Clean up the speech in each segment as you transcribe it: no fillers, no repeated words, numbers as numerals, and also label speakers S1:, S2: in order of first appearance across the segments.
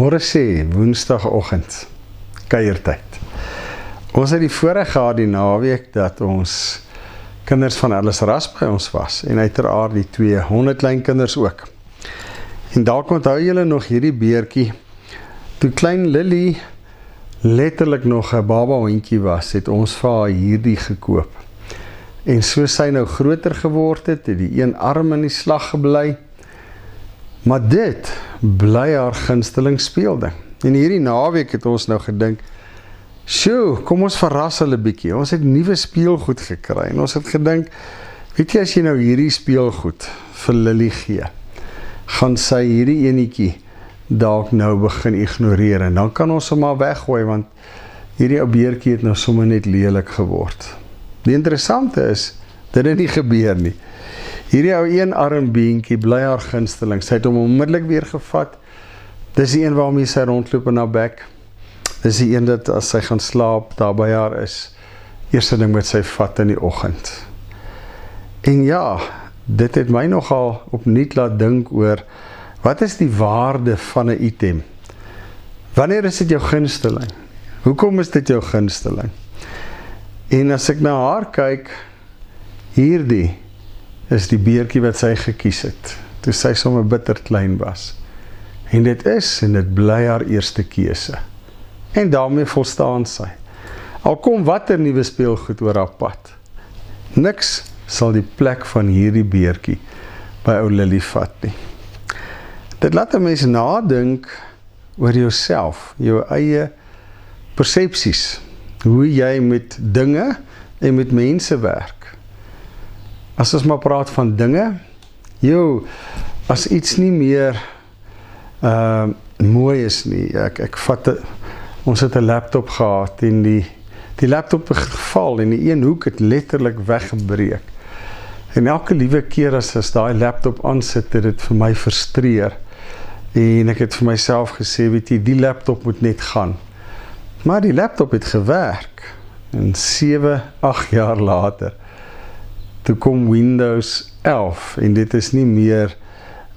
S1: Môre sê, woensdagoggend, kuiertyd. Ons het die voorreg gehad die naweek dat ons kinders van Alice Ras by ons was, en uiteraard die 200 kleinkinders ook. En dalk onthou julle nog hierdie beertjie, toe klein Lily letterlik nog 'n baba hondjie was, het ons vir haar hierdie gekoop. En so sy nou groter geword het die een arm in die slag gebly, maar dit bly haar gunsteling speelding. En hierdie naweek het ons nou gedink, sjoe, kom ons verras hulle bietjie. Ons het nuwe speelgoed gekry en ons het gedink, weet jy, as jy nou hierdie speelgoed vir Lily gee, gaan sy hierdie enetjie dalk nou begin ignoreer en dan kan ons hom maar weggooi, want hierdie ou beertjie het nou sommer net lelik geword. Die interessante is, dit het nie gebeur nie. Hierdie ou een arm beentjie bly haar gunsteling. Sy het hom onmiddellik weer gevat. Dis die een waarmee sy rondloop in haar bek. Dis die een dat as sy gaan slaap, daar by haar is. Eerste ding wat sy vat in die oggend. En ja, dit het my nogal opnuut laat dink oor, wat is die waarde van 'n item? Wanneer is dit jou gunsteling? Hoekom is dit jou gunsteling? En as ek na haar kyk, hierdie is die beertjie wat sy gekies het, toe sy sommer bitter klein was. En dit bly haar eerste keuse. En daarmee volstaan sy. Al kom watter nuwe speelgoed oor haar pad, niks sal die plek van hierdie beertjie by ou Lily vat nie. Dit laat 'n mens nadink oor jouself, jou eie persepsies, hoe jy met dinge en met mense werk. As ons maar praat van dinge, as iets nie meer mooi is nie, ons het 'n laptop gehad en die laptop het geval en die een hoek het letterlik weggebreek. En elke liewe keer as daai laptop aansit, het dit vir my frustreer. En ek het vir myself gesê, weet jy, die laptop moet net gaan. Maar die laptop het gewerk. En 7, 8 jaar later, toe kom Windows 11 en dit is nie meer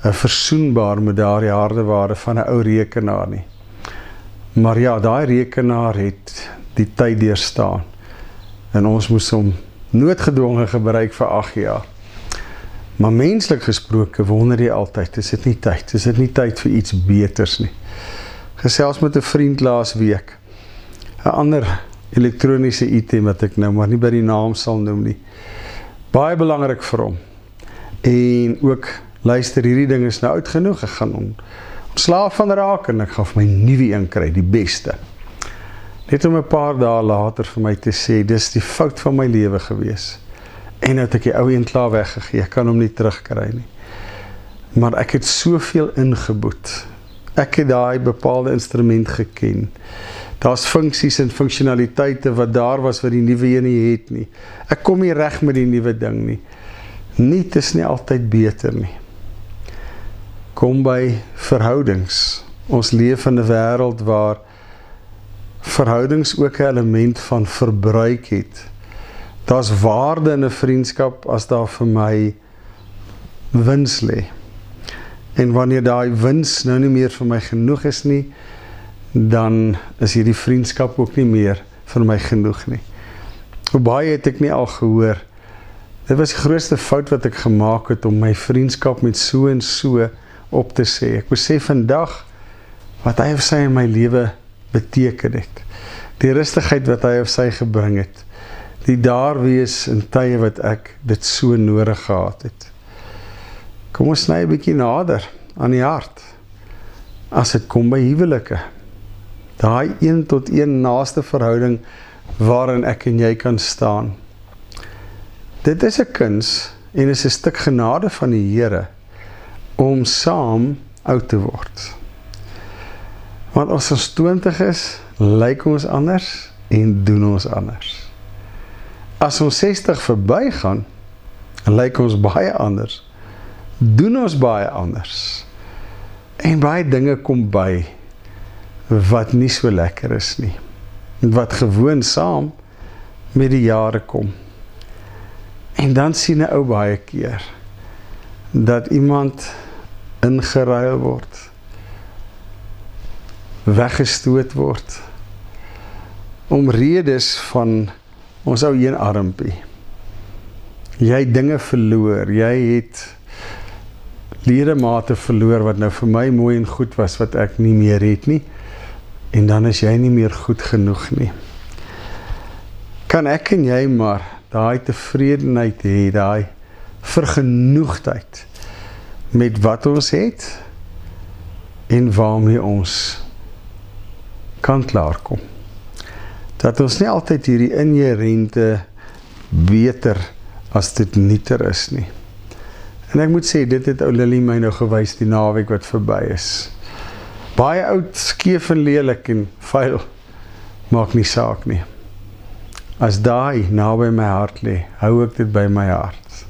S1: versoenbaar met daardie hardeware van 'n ou rekenaar nie. Maar ja, daai rekenaar het die tyd deurstaan en ons moes hom noodgedwonge gebruik vir 8 jaar. Maar menslik gesproke wonder jy altyd, is dit nie tyd vir iets beters nie. Gesels met 'n vriend laas week, 'n ander elektroniese item wat ek nou maar nie by die naam sal noem nie. Baie belangrik vir hom. En ook, luister, hierdie ding is nou oud genoeg, ek gaan ontslaaf van raak en ek gaan vir my nuwe een kry, die beste. Net om 'n paar dae later vir my te sê, dis die fout van my lewe gewees. En nou het ek die ou een klaar weggegee, ek kan hom nie terugkry nie. Maar ek het soveel ingeboet. Ek het daai bepaalde instrument geken. Daar's funksies en funksionaliteite wat daar was wat die nuwe een nie het nie. Ek kom nie reg met die nuwe ding nie. Nuut is nie altyd beter nie. Kom by verhoudings. Ons leef in 'n wêreld waar verhoudings ook 'n element van verbruik het. Daar's waarde in 'n vriendskap as daar vir my wins lê. En wanneer daai wins nou nie meer vir my genoeg is nie, dan is hierdie vriendskap ook nie meer vir my genoeg nie. Hoe baie het ek nie al gehoor, dit was die grootste fout wat ek gemaak het om my vriendskap met so en so op te sê. Ek besef vandag wat hy of sy in my lewe beteken het. Die rustigheid wat hy of sy gebring het. Die daar wees in tye wat ek dit so nodig gehad het. Kom ons sny 'n bietjie nader aan die hart. As dit kom by huwelike. Daai 1-tot-1 naaste verhouding waarin ek en jy kan staan. Dit is 'n kuns en is 'n stuk genade van die Here om saam oud te word. Want as ons 20 is, lyk ons anders en doen ons anders. As ons 60 verbygaan, lyk ons baie anders, doen ons baie anders. En baie dinge kom by wat nie so lekker is nie. Wat gewoon saam met die jare kom. En dan sien 'n ou baie keer dat iemand ingeruil word. weggestoot word. Om redes van ons ou een armpie. Jy het dinge verloor, jy het ledemate verloor wat nou vir my mooi en goed was, wat ek nie meer het nie, en dan is jy nie meer goed genoeg nie. Kan ek en jy maar daai tevredenheid hê, daai vergenoegdheid met wat ons het en waarmee ons kan klaarkom. Dat ons nie altyd hierdie inherente beter as dit nieter is nie. En ek moet sê, dit het ou Lily my nou gewys die naweek wat verby is. Baie oud, skeef en lelik en vuil, maak nie saak nie. As daai naby my hart lê, hou ek dit by my hart.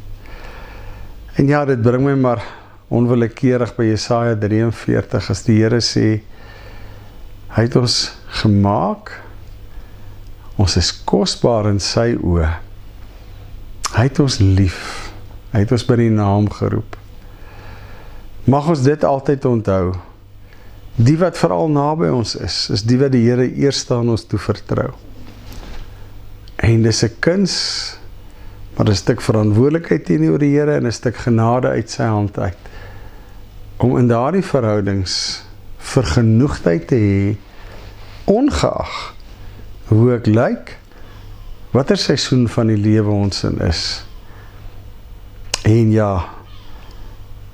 S1: En ja, dit bring my maar onwillekeurig by Jesaja 43, as die Here sê, hy het ons gemaak, ons is kosbaar in sy oë. Hy het ons lief, hy het ons by die naam geroep. Mag ons dit altyd onthou. Die wat veral naby ons is die wat die Here eers aan ons toe vertrou. En dis 'n kuns, maar 'n stuk verantwoordelikheid teenoor die Here en 'n stuk genade uit sy hand uit. Om in daardie verhoudings vergenoegdheid te hê, ongeag hoe ek lyk, watter seisoen van die lewe ons in is. En ja,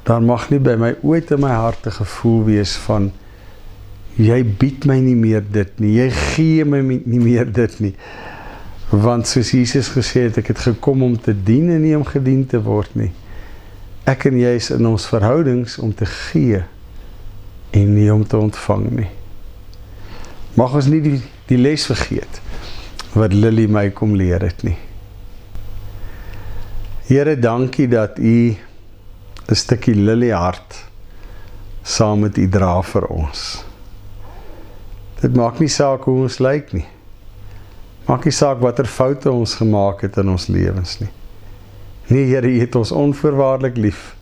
S1: daar mag nie by my ooit in my hart 'n gevoel wees van, jy bied my nie meer dit nie, jy gee my nie meer dit nie. Want soos Jesus gesê het, ek het gekom om te dien en nie om gedien te word nie. Ek en jy is in ons verhoudings om te gee en nie om te ontvang nie. Mag ons nie die les vergeet wat Lily my kom leer het nie. Here, dankie dat U 'n stukkie Lily hart saam met U dra vir ons. Dit maak nie saak hoe ons lyk nie. Maak nie saak watter foute ons gemaak het in ons lewens nie. Nee, Here, U het ons onvoorwaardelik lief.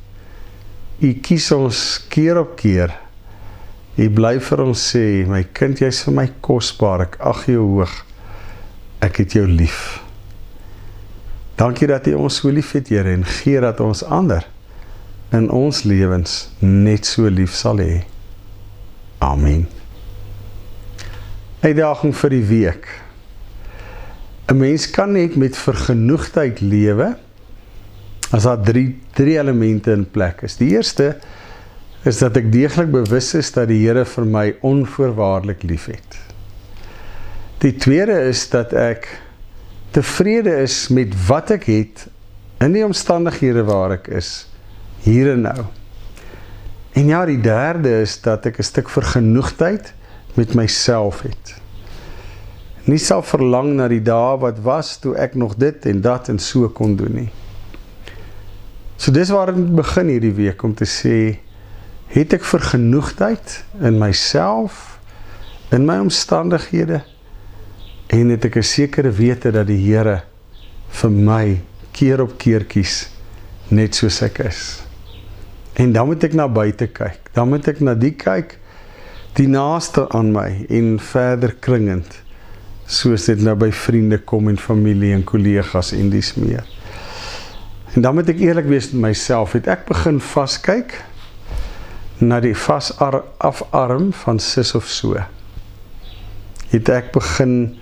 S1: U kies ons keer op keer. U bly vir ons sê, my kind, jy is vir my kosbaar, ek ag jou hoog, ek het jou lief. Dankie dat U ons so lief het, Here, en gee dat ons ander in ons lewens net so lief sal hê. Amen. Uitdaging vir die week. 'n Mens kan net met vergenoegdheid lewe as daar drie elemente in plek is. Die eerste is dat ek deeglik bewus is dat die Here vir my onvoorwaardelik lief het. Die tweede is dat ek tevrede is met wat ek het in die omstandighede waar ek is, hier en nou. En ja, die derde is dat ek 'n stuk vergenoegdheid met myself het. Nie sal verlang na die dae wat was, toe ek nog dit en dat en so kon doen nie. So dis waar ek begin hierdie week, om te sê, het ek vergenoegdheid in myself, in my omstandighede, en het ek 'n sekere wete dat die Here vir my keer op keer kies, net soos ek is. En dan moet ek na buite kyk, dan moet ek na die kyk, die naaste aan my, en verder kringend, soos dit nou by vriende kom en familie en kollegas en dies meer. En dan moet ek eerlik wees met myself, het ek begin vaskyk na die afarm van sis of so. Het ek begin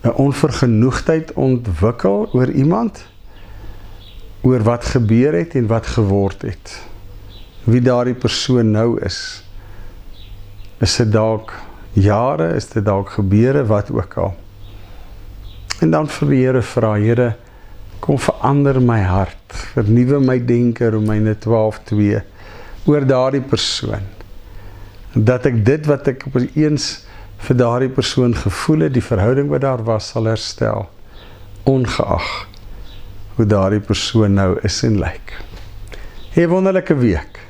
S1: 'n onvergenoegdheid ontwikkel oor iemand, oor wat gebeur het en wat geword het. Wie daardie persoon nou is. Is dit dalk jare, is dit dalk gebeure, wat ook al. En dan vir die Here vra, Here, kom verander my hart, vernuwe my denke, Romeine 12:2, oor daardie persoon. Dat ek dit wat ek op eens vir daardie persoon gevoel het, die verhouding wat daar was, sal herstel, ongeag hoe daardie persoon nou is en lyk. Hê 'n wonderlike week.